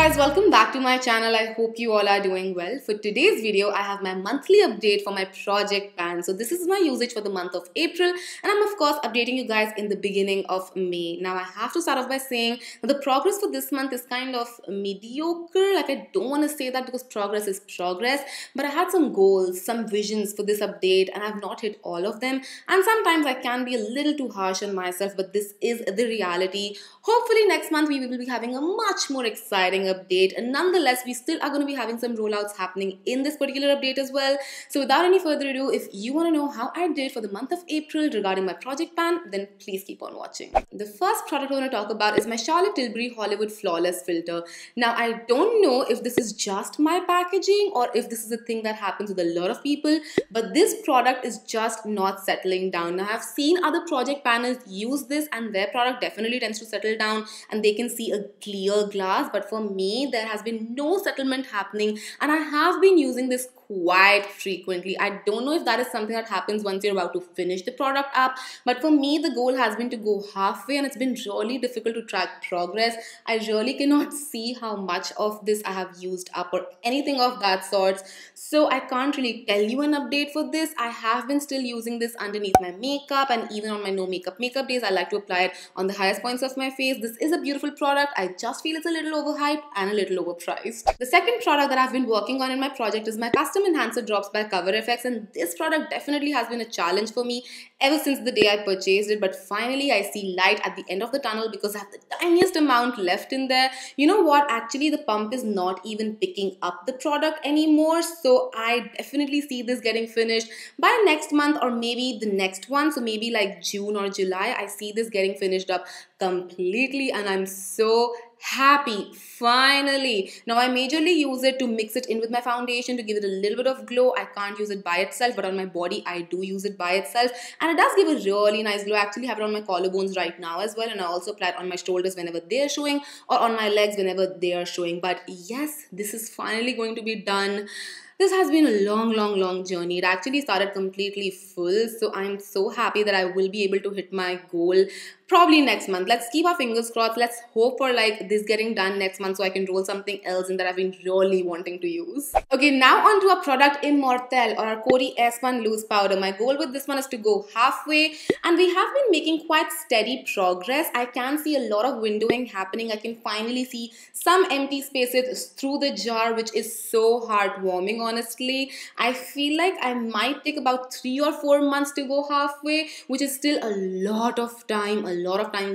guys, welcome back to my channel. I hope you all are doing well. For today's video, I have my monthly update for my project pan. So this is my usage for the month of April, and I'm of course updating you guys in the beginning of May. Now I have to start off by saying that the progress for this month is kind of mediocre. Like, I don't want to say that because progress is progress, but I had some goals, some visions for this update, and I've not hit all of them. And sometimes I can be a little too harsh on myself, but this is the reality. Hopefully next month we will be having a much more exciting update, and nonetheless we still are going to be having some rollouts happening in this particular update as well. So without any further ado, if you want to know how I did for the month of April regarding my project pan, then please keep on watching. The first product I want to talk about is my Charlotte Tilbury Hollywood Flawless Filter. Now I don't know if this is just my packaging or if this is a thing that happens with a lot of people, but this product is just not settling down. Now I've seen other project panels use this and their product definitely tends to settle down and they can see a clear glass, but for me there has been no settlement happening, and I have been using this quite frequently. I don't know if that is something that happens once you're about to finish the product up, but for me the goal has been to go halfway, and it's been really difficult to track progress. I really cannot see how much of this I have used up or anything of that sort, so I can't really tell you an update for this. I have been still using this underneath my makeup, and even on my no makeup days I like to apply it on the highest points of my face. This is a beautiful product. I just feel it's a little overhyped and a little overpriced. The second product that I've been working on in my project is my Custom Enhancer Drops by CoverFX, and this product definitely has been a challenge for me ever since the day I purchased it, but finally I see light at the end of the tunnel because I have the tiniest amount left in there. You know what, actually the pump is not even picking up the product anymore, so I definitely see this getting finished by next month or maybe the next one, so maybe like June or July. I see this getting finished up completely and I'm so happy, finally. Now I majorly use it to mix it in with my foundation to give it a little bit of glow. I can't use it by itself, but on my body I do use it by itself, and it does give a really nice glow. I actually have it on my collarbones right now as well, and I also apply it on my shoulders whenever they are showing or on my legs whenever they are showing. But yes, this is finally going to be done. This has been a long journey. It actually started completely full, so I'm so happy that I will be able to hit my goal probably next month. Let's keep our fingers crossed. Let's hope for like this getting done next month so I can roll something else in that I've been really wanting to use. Okay, now on to our product Immortelle or our Coty Airspun Loose Powder. My goal with this one is to go halfway, and we have been making quite steady progress. I can see a lot of windowing happening. I can finally see some empty spaces through the jar, which is so heartwarming, honestly. I feel like I might take about 3 or 4 months to go halfway, which is still a lot of time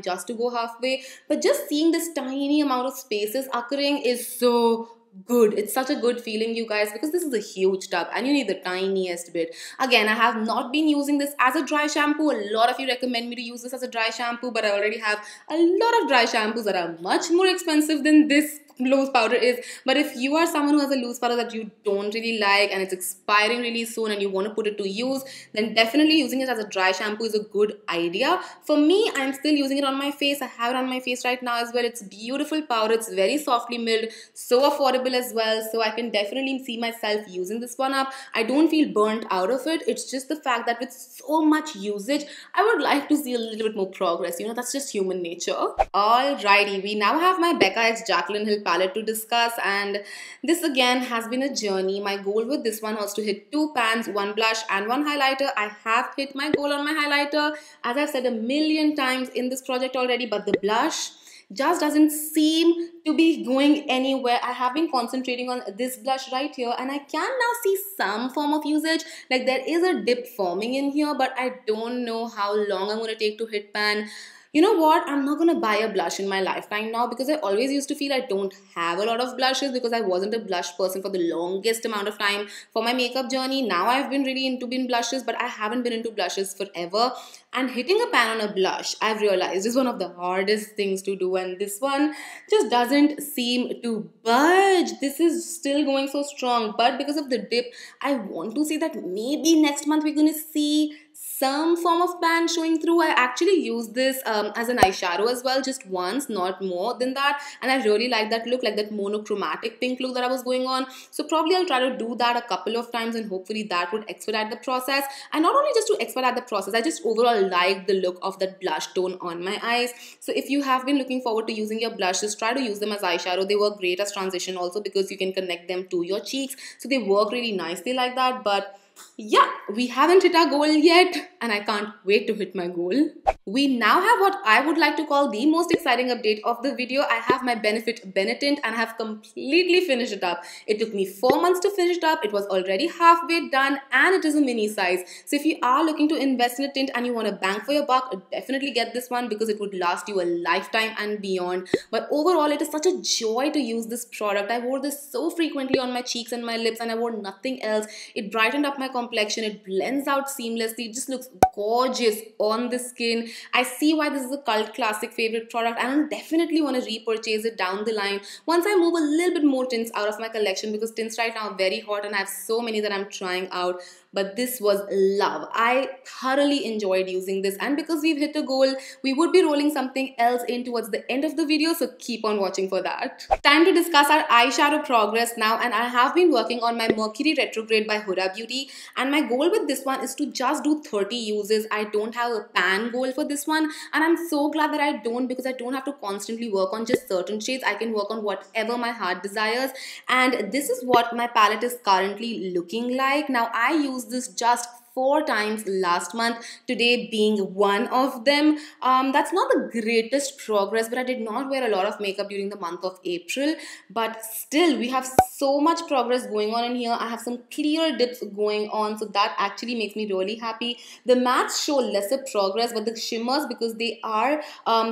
just to go halfway, but just seeing this tiny amount of spaces occurring is so good. It's such a good feeling, you guys, because this is a huge tub and you need the tiniest bit. Again, I have not been using this as a dry shampoo. A lot of you recommend me to use this as a dry shampoo, but I already have a lot of dry shampoos that are much more expensive than this loose powder is. But if you are someone who has a loose powder that you don't really like and it's expiring really soon and you want to put it to use, then definitely using it as a dry shampoo is a good idea. For me, I'm still using it on my face. I have it on my face right now as well. It's beautiful powder. It's very softly milled, so affordable as well, so I can definitely see myself using this one up. I don't feel burnt out of it. It's just the fact that with so much usage, I would like to see a little bit more progress. You know, that's just human nature. Alrighty, we now have my Becca x Jacqueline Hill palette to discuss, and this again has been a journey. My goal with this one was to hit 2 pans, 1 blush and 1 highlighter. I have hit my goal on my highlighter, as I've said a million times in this project already, but the blush just doesn't seem to be going anywhere. I have been concentrating on this blush right here, and I can now see some form of usage. Like, there is a dip forming in here, but I don't know how long I'm going to take to hit pan. You know what? I'm not going to buy a blush in my lifetime now, because I always used to feel I don't have a lot of blushes because I wasn't a blush person for the longest amount of time for my makeup journey. Now I've been really into blushes, but I haven't been into blushes forever. And hitting a pan on a blush, I've realized, is one of the hardest things to do, and this one just doesn't seem to budge. This is still going so strong, but because of the dip, I want to say that maybe next month we're going to see some form of pan showing through. I actually used this as an eyeshadow as well, just once, not more than that, and I really like that look, like that monochromatic pink look that I was going on. So probably I'll try to do that a couple of times, and hopefully that would expedite the process. And not only just to expedite the process, I just overall like the look of that blush tone on my eyes. So if you have been looking forward to using your blushes, try to use them as eyeshadow. They work great as transition also because you can connect them to your cheeks, so they work really nicely like that. But yeah, we haven't hit our goal yet, and I can't wait to hit my goal. We now have what I would like to call the most exciting update of the video. I have my Benetint and I have completely finished it up. It took me 4 months to finish it up. It was already halfway done, and it is a mini size. So if you are looking to invest in a tint and you want a bang for your buck, definitely get this one because it would last you a lifetime and beyond. But overall, it is such a joy to use this product. I wore this so frequently on my cheeks and my lips, and I wore nothing else. It brightened up my complexion. It blends out seamlessly. It just looks gorgeous on the skin. I see why this is a cult classic favorite product, and I'll definitely want to repurchase it down the line once I move a little bit more tints out of my collection, because tints right now are very hot and I have so many that I'm trying out. But this was love. I thoroughly enjoyed using this, and because we've hit a goal, we would be rolling something else in towards the end of the video, so keep on watching for that. Time to discuss our eyeshadow progress now, and I have been working on my Mercury Retrograde by Huda Beauty, and my goal with this one is to just do 30 uses. I don't have a pan goal for this one, and I'm so glad that I don't, because I don't have to constantly work on just certain shades. I can work on whatever my heart desires, and this is what my palette is currently looking like. Now I use this just 4 times last month, today being one of them. That's not the greatest progress, but I did not wear a lot of makeup during the month of April, but still we have so much progress going on in here. I have some clear dips going on, so that actually makes me really happy. The mattes show lesser progress, but the shimmers, because they are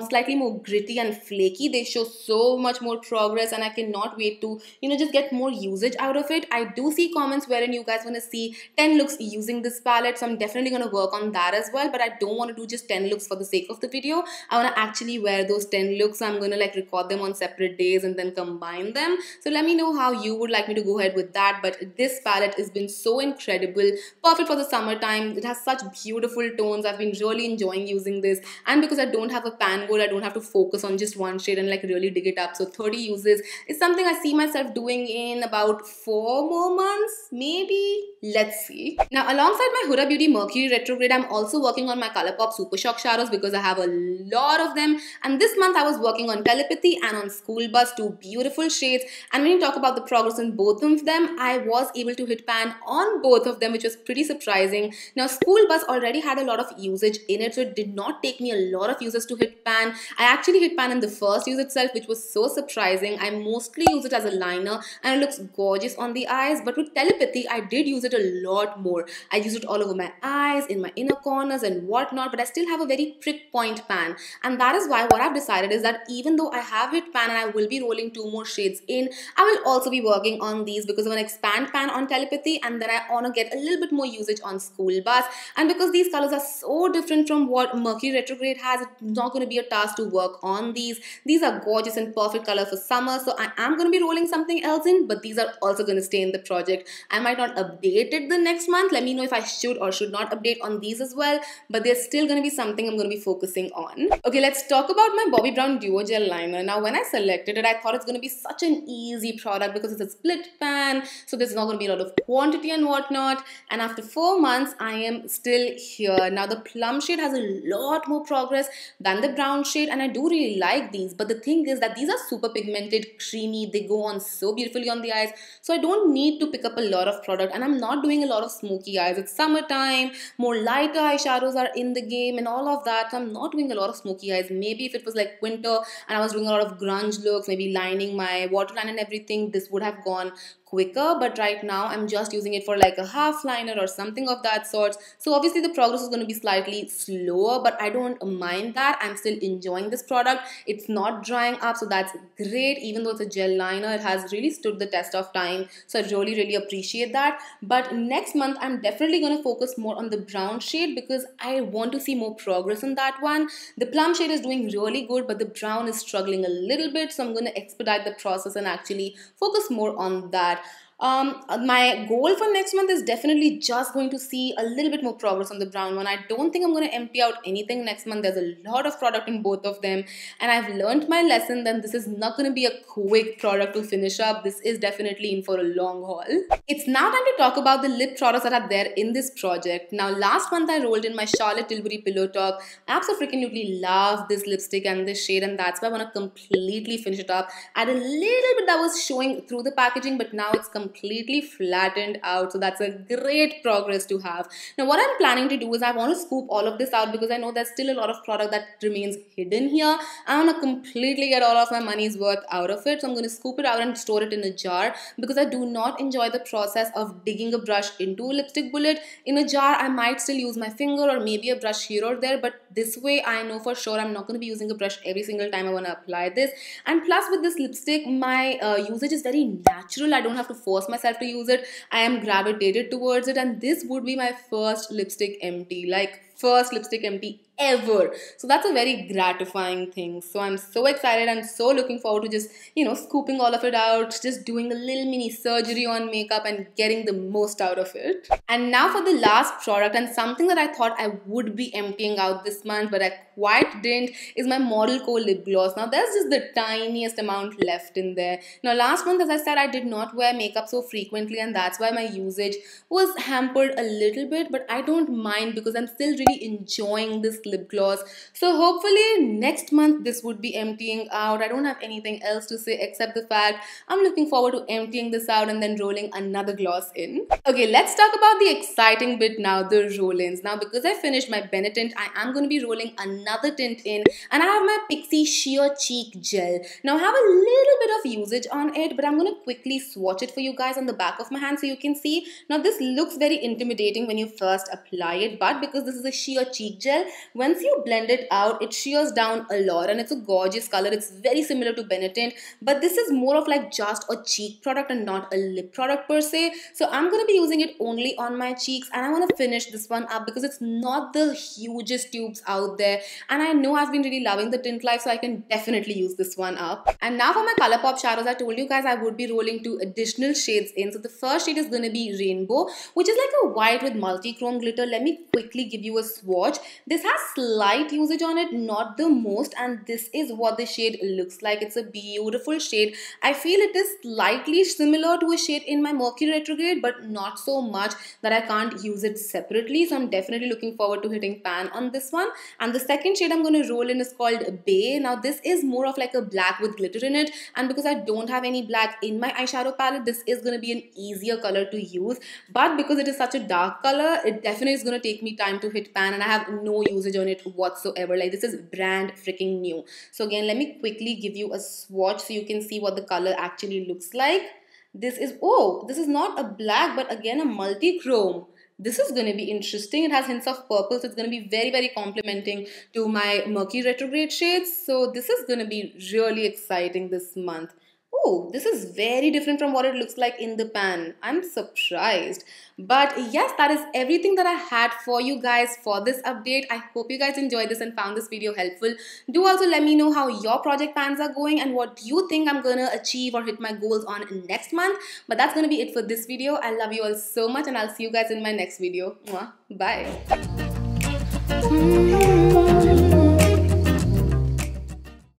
slightly more gritty and flaky, they show so much more progress, and I cannot wait to just get more usage out of it. I do see comments wherein you guys want to see 10 looks using this palette, so I'm definitely going to work on that as well. But I don't want to do just 10 looks for the sake of the video. I want to actually wear those 10 looks, so I'm going to like record them on separate days and then combine them. So let me know how you would like me to go ahead with that. But this palette has been so incredible, perfect for the summertime. It has such beautiful tones. I've been really enjoying using this, and because I don't have a pan goal, I don't have to focus on just one shade and like really dig it up. So 30 uses is something I see myself doing in about 4 more months, maybe. Let's see. Now alongside my Huda Beauty Mercury Retrograde, I'm also working on my Colourpop Super Shock shadows because I have a lot of them, and this month I was working on Telepathy and on Schoolbus, 2 beautiful shades. And when you talk about the progress in both of them, I was able to hit pan on both of them, which was pretty surprising. Now Schoolbus already had a lot of usage in it, so it did not take me a lot of uses to hit pan. I actually hit pan in the first use itself, which was so surprising. I mostly use it as a liner and it looks gorgeous on the eyes, but with Telepathy I did use it a lot more. I used it all over my eyes, in my inner corners and whatnot, but I still have a very prick point pan, and that is why what I've decided is that even though I have hit pan and I will be rolling 2 more shades in, I will also be working on these because I want to expand pan on Telepathy, and then I want to get a little bit more usage on Schoolbus. And because these colors are so different from what Mercury Retrograde has, it's not going to be a task to work on these. These are gorgeous and perfect colors for summer, so I am going to be rolling something else in, but these are also going to stay in the project. I might not update it the next month. Let me know if I should or should not update on these as well, but there's still going to be something I'm going to be focusing on. Okay, let's talk about my Bobbi Brown Duo Gel Liner. Now when I selected it, I thought it's going to be such an easy product because it's a split pan, so there's not going to be a lot of quantity and whatnot. And after 4 months, I am still here. Now the plum shade has a lot more progress than the brown shade, and I do really like these, but the thing is that these are super pigmented, creamy, they go on so beautifully on the eyes, so I don't need to pick up a lot of product, and I'm not doing a lot of smoky eyes. It's summertime, more lighter eyeshadows are in the game and all of that, so I'm not doing a lot of smoky eyes. Maybe if it was like winter and I was doing a lot of grunge looks, maybe lining my waterline and everything, this would have gone quicker, but right now I'm just using it for like a half liner or something of that sort. So obviously the progress is going to be slightly slower, but I don't mind that. I'm still enjoying this product. It's not drying up, so that's great. Even though it's a gel liner, it has really stood the test of time, so I really appreciate that. But next month I'm definitely going to focus more on the brown shade because I want to see more progress in that one. The plum shade is doing really good, but the brown is struggling a little bit, so I'm going to expedite the process and actually focus more on that. My goal for next month is definitely just going to see a little bit more progress on the brown one. I don't think I'm going to empty out anything next month. There's a lot of product in both of them, and I've learned my lesson that this is not going to be a quick product to finish up. This is definitely in for a long haul. It's now time to talk about the lip products that are there in this project. Now, last month I rolled in my Charlotte Tilbury Pillow Talk. I absolutely love this lipstick and this shade, and that's why I want to completely finish it up. I had a little bit that was showing through the packaging, but now it's completely flattened out, so that's a great progress to have. Now, what I'm planning to do is I want to scoop all of this out because I know there's still a lot of product that remains hidden here. I want to completely get all of my money's worth out of it, so I'm going to scoop it out and store it in a jar because I do not enjoy the process of digging a brush into a lipstick bullet. In a jar, I might still use my finger or maybe a brush here or there, but this way I know for sure I'm not going to be using a brush every single time I want to apply this. And plus, with this lipstick, my usage is very natural. I don't have to force myself to use it. I am gravitated towards it, and this would be my first lipstick empty, like first lipstick empty ever. So that's a very gratifying thing. So I'm so excited and so looking forward to just, scooping all of it out, just doing a little mini surgery on makeup and getting the most out of it. And now for the last product, and something that I thought I would be emptying out this month, but I quite didn't, is my ModelCo Lip Gloss. Now there's just the tiniest amount left in there. Now last month, as I said, I did not wear makeup so frequently, and that's why my usage was hampered a little bit, but I don't mind because I'm still really enjoying this lip gloss. So hopefully next month this would be emptying out. I don't have anything else to say except the fact I'm looking forward to emptying this out and then rolling another gloss in. Okay, let's talk about the exciting bit now, the roll-ins. Now, because I finished my Benetint, I am going to be rolling another tint in, and I have my Pixie Sheer Cheek Gel. Now I have a little bit of usage on it, but I'm going to quickly swatch it for you guys on the back of my hand so you can see. Now this looks very intimidating when you first apply it, but because this is a sheer cheek gel, once you blend it out, it shears down a lot, and it's a gorgeous color. It's very similar to Benetint, but this is more of like just a cheek product and not a lip product per se. So I'm going to be using it only on my cheeks, and I want to finish this one up because it's not the hugest tubes out there, and I know I've been really loving the tint life, so I can definitely use this one up. And now for my Colourpop Shadows, I told you guys I would be rolling 2 additional shades in. So the first shade is going to be Rainbow, which is like a white with multi-chrome glitter. Let me quickly give you a swatch. This has slight usage on it, not the most, and this is what the shade looks like. It's a beautiful shade. I feel it is slightly similar to a shade in my Mercury Retrograde, but not so much that I can't use it separately. So I'm definitely looking forward to hitting pan on this one. And the second shade I'm going to roll in is called Bay. Now this is more of like a black with glitter in it, and because I don't have any black in my eyeshadow palette, this is going to be an easier color to use. But because it is such a dark color, it definitely is going to take me time to hit pan, and I have no usage on it whatsoever. Like, this is brand freaking new. So again, let me quickly give you a swatch so you can see what the color actually looks like. This is not a black, but again a multi-chrome. This is going to be interesting. It has hints of purple, so it's going to be very, very complementing to my Mercury Retrograde shades. So this is going to be really exciting this month. Oh, this is very different from what it looks like in the pan. I'm surprised. But yes, that is everything that I had for you guys for this update. I hope you guys enjoyed this and found this video helpful. Do also let me know how your project pans are going and what you think I'm gonna achieve or hit my goals on next month. But that's gonna be it for this video. I love you all so much, and I'll see you guys in my next video. Mwah. Bye.